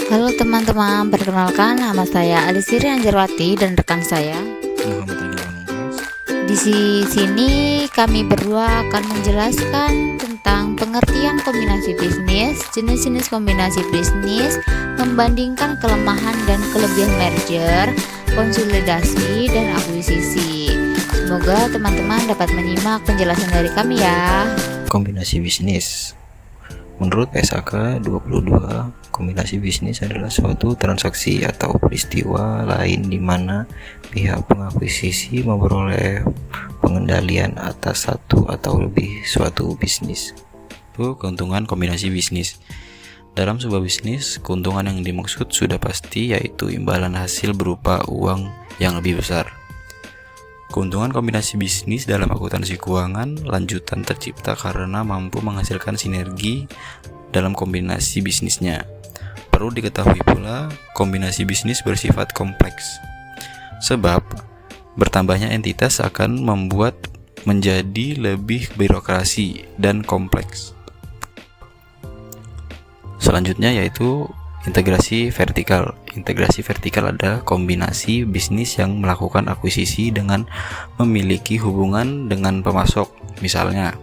Halo teman-teman, perkenalkan nama saya Alisiri Anjarwati dan rekan saya Muhammad Agil Pamungkas. Di sini kami berdua akan menjelaskan tentang pengertian kombinasi bisnis, jenis-jenis kombinasi bisnis, membandingkan kelemahan dan kelebihan merger, konsolidasi, dan akuisisi. Semoga teman-teman dapat menyimak penjelasan dari kami ya. Kombinasi bisnis. Menurut SAK 22, kombinasi bisnis adalah suatu transaksi atau peristiwa lain di mana pihak pengakuisisi memperoleh pengendalian atas satu atau lebih suatu bisnis. Itu keuntungan kombinasi bisnis. Dalam sebuah bisnis, keuntungan yang dimaksud sudah pasti, yaitu imbalan hasil berupa uang yang lebih besar. Keuntungan kombinasi bisnis dalam akuntansi keuangan lanjutan tercipta karena mampu menghasilkan sinergi dalam kombinasi bisnisnya. Perlu diketahui pula, kombinasi bisnis bersifat kompleks. Sebab, bertambahnya entitas akan membuat menjadi lebih birokrasi dan kompleks. Selanjutnya yaitu integrasi vertikal. Integrasi vertikal adalah kombinasi bisnis yang melakukan akuisisi dengan memiliki hubungan dengan pemasok. Misalnya,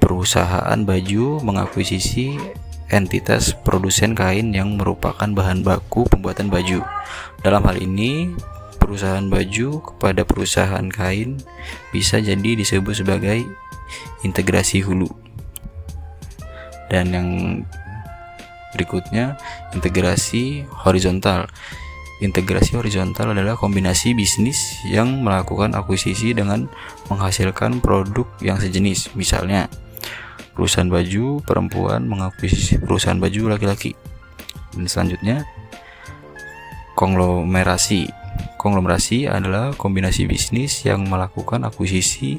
perusahaan baju mengakuisisi entitas produsen kain yang merupakan bahan baku pembuatan baju. Dalam hal ini, perusahaan baju kepada perusahaan kain bisa jadi disebut sebagai integrasi hulu. Dan yang berikutnya, integrasi horizontal. Integrasi horizontal adalah kombinasi bisnis yang melakukan akuisisi dengan menghasilkan produk yang sejenis. Misalnya, perusahaan baju perempuan mengakuisisi perusahaan baju laki-laki. Dan selanjutnya, konglomerasi. Konglomerasi adalah kombinasi bisnis yang melakukan akuisisi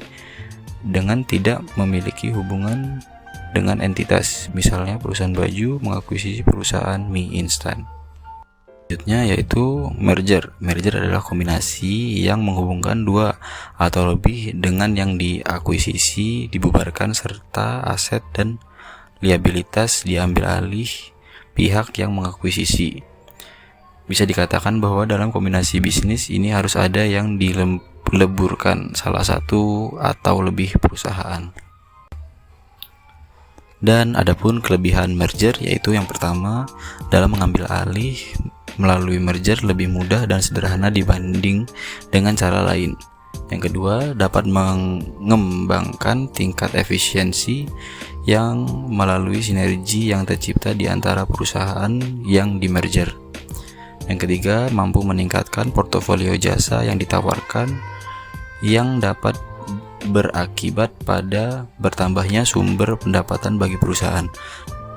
dengan tidak memiliki hubungan dengan entitas. Misalnya, perusahaan baju mengakuisisi perusahaan mie instan. Selanjutnya yaitu merger. Merger adalah kombinasi yang menghubungkan dua atau lebih dengan yang diakuisisi, dibubarkan, serta aset dan liabilitas diambil alih pihak yang mengakuisisi. Bisa dikatakan bahwa dalam kombinasi bisnis ini harus ada yang dileburkan salah satu atau lebih perusahaan. Dan adapun kelebihan merger, yaitu yang pertama, dalam mengambil alih melalui merger lebih mudah dan sederhana dibanding dengan cara lain. Yang kedua, dapat mengembangkan tingkat efisiensi yang melalui sinergi yang tercipta di antara perusahaan yang dimerger. Yang ketiga, mampu meningkatkan portofolio jasa yang ditawarkan yang dapat berakibat pada bertambahnya sumber pendapatan bagi perusahaan.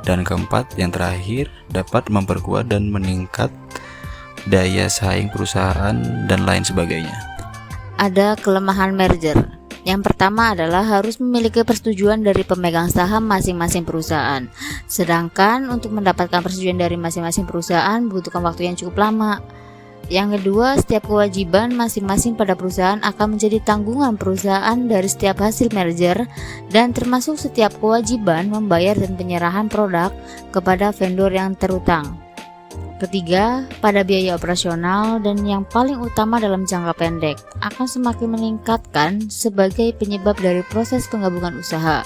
Dan keempat, yang terakhir, dapat memperkuat dan meningkat daya saing perusahaan dan lain sebagainya. Ada kelemahan merger. Yang pertama adalah harus memiliki persetujuan dari pemegang saham masing-masing perusahaan. Sedangkan untuk mendapatkan persetujuan dari masing-masing perusahaan membutuhkan waktu yang cukup lama. Yang kedua, setiap kewajiban masing-masing pada perusahaan akan menjadi tanggungan perusahaan dari setiap hasil merger, dan termasuk setiap kewajiban membayar dan penyerahan produk kepada vendor yang terutang. Ketiga, pada biaya operasional dan yang paling utama dalam jangka pendek akan semakin meningkatkan sebagai penyebab dari proses penggabungan usaha.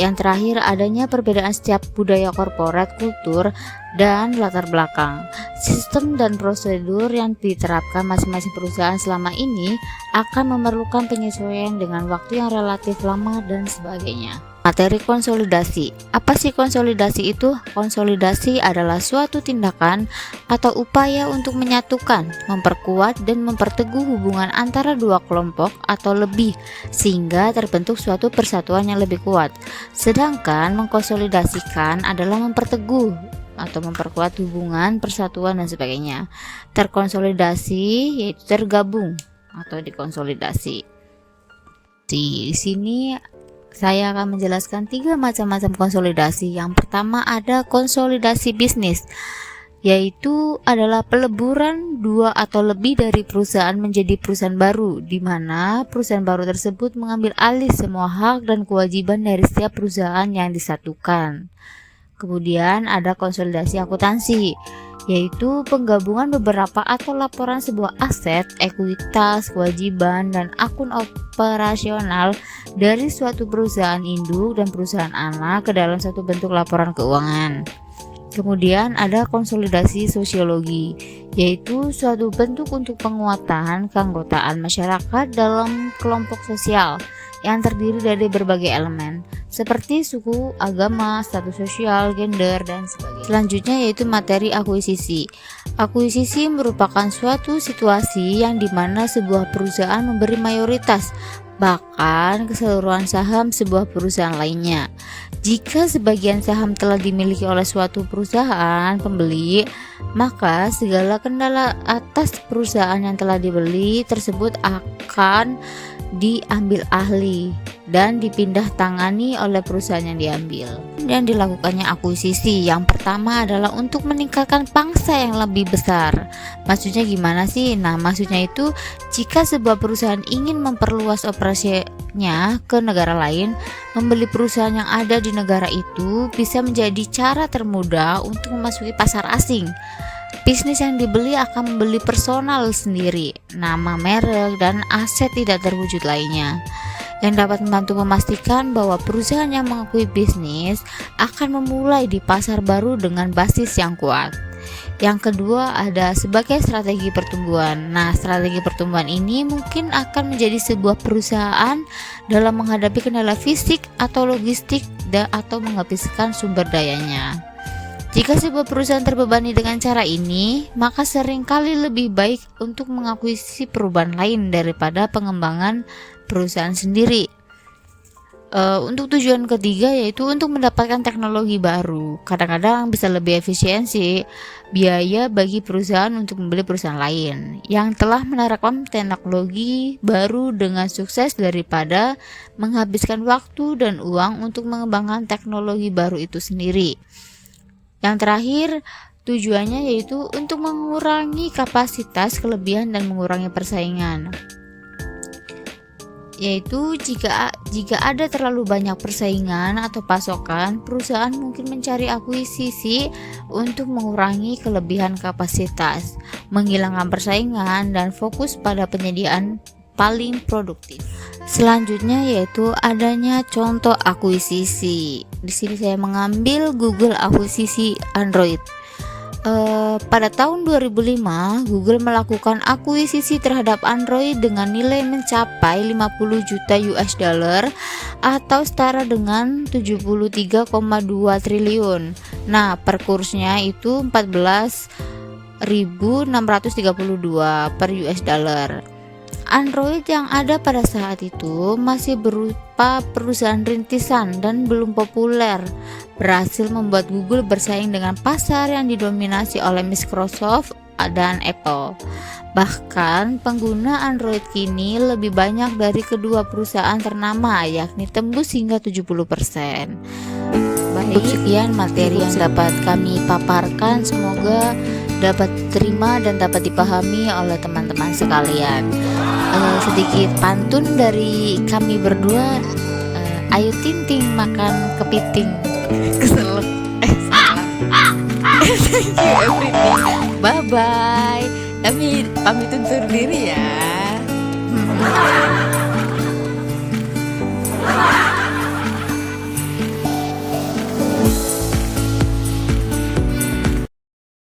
Yang terakhir, adanya perbedaan setiap budaya korporat, kultur, dan latar belakang. Sistem dan prosedur yang diterapkan masing-masing perusahaan selama ini akan memerlukan penyesuaian dengan waktu yang relatif lama dan sebagainya. Materi konsolidasi. Apa sih konsolidasi itu? Konsolidasi adalah suatu tindakan atau upaya untuk menyatukan, memperkuat, dan memperteguh hubungan antara dua kelompok atau lebih sehingga terbentuk suatu persatuan yang lebih kuat. Sedangkan mengkonsolidasikan adalah memperteguh atau memperkuat hubungan, persatuan, dan sebagainya. Terkonsolidasi yaitu tergabung atau dikonsolidasi. Di sini saya akan menjelaskan 3 macam-macam konsolidasi. Yang pertama ada konsolidasi bisnis, yaitu adalah peleburan dua atau lebih dari perusahaan menjadi perusahaan baru, di mana perusahaan baru tersebut mengambil alih semua hak dan kewajiban dari setiap perusahaan yang disatukan. Kemudian ada konsolidasi akuntansi, yaitu penggabungan beberapa atau laporan sebuah aset, ekuitas, kewajiban, dan akun operasional dari suatu perusahaan induk dan perusahaan anak ke dalam satu bentuk laporan keuangan. Kemudian ada konsolidasi sosiologi, yaitu suatu bentuk untuk penguatan keanggotaan masyarakat dalam kelompok sosial yang terdiri dari berbagai elemen seperti suku, agama, status sosial, gender, dan sebagainya. Selanjutnya yaitu materi akuisisi. Akuisisi merupakan suatu situasi yang dimana sebuah perusahaan memberi mayoritas bahkan keseluruhan saham sebuah perusahaan lainnya. Jika sebagian saham telah dimiliki oleh suatu perusahaan pembeli, maka segala kendala atas perusahaan yang telah dibeli tersebut akan diambil ahli dan dipindah tangani oleh perusahaan yang diambil. Dan dilakukannya akuisisi yang pertama adalah untuk meningkatkan pangsa yang lebih besar. Maksudnya gimana sih? Nah, maksudnya itu jika sebuah perusahaan ingin memperluas operasinya ke negara lain, membeli perusahaan yang ada di negara itu bisa menjadi cara termudah untuk memasuki pasar asing. Bisnis yang dibeli akan membeli personal sendiri, nama, merek, dan aset tidak terwujud lainnya, yang dapat membantu memastikan bahwa perusahaan yang mengakui bisnis akan memulai di pasar baru dengan basis yang kuat. Yang kedua ada sebagai strategi pertumbuhan. Nah, strategi pertumbuhan ini mungkin akan menjadi sebuah perusahaan dalam menghadapi kendala fisik atau logistik atau menghabiskan sumber dayanya. Jika sebuah perusahaan terbebani dengan cara ini, maka seringkali lebih baik untuk mengakuisisi perubahan lain daripada pengembangan perusahaan sendiri. Untuk tujuan ketiga yaitu untuk mendapatkan teknologi baru. Kadang-kadang bisa lebih efisiensi biaya bagi perusahaan untuk membeli perusahaan lain yang telah menerapkan teknologi baru dengan sukses daripada menghabiskan waktu dan uang untuk mengembangkan teknologi baru itu sendiri. Yang terakhir, tujuannya yaitu untuk mengurangi kapasitas kelebihan dan mengurangi persaingan. Yaitu jika ada terlalu banyak persaingan atau pasokan, perusahaan mungkin mencari akuisisi untuk mengurangi kelebihan kapasitas, menghilangkan persaingan, dan fokus pada penyediaan paling produktif. Selanjutnya yaitu adanya contoh akuisisi. Di sini saya mengambil Google akuisisi Android. Pada tahun 2005, Google melakukan akuisisi terhadap Android dengan nilai mencapai 50 juta US dollar atau setara dengan 73,2 triliun. Nah, per kursnya itu 14.632 per US dollar. Android yang ada pada saat itu masih berupa perusahaan rintisan dan belum populer, berhasil membuat Google bersaing dengan pasar yang didominasi oleh Microsoft dan Apple. Bahkan pengguna Android kini lebih banyak dari kedua perusahaan ternama, yakni tembus hingga 70%. Baik, sekian materi yang dapat kami paparkan, semoga dapat diterima dan dapat dipahami oleh teman-teman sekalian. Sedikit pantun dari kami berdua. Ayo tinting makan kepiting. Keselak. Thank you everything. Bye bye. Kami pamit undur diri ya.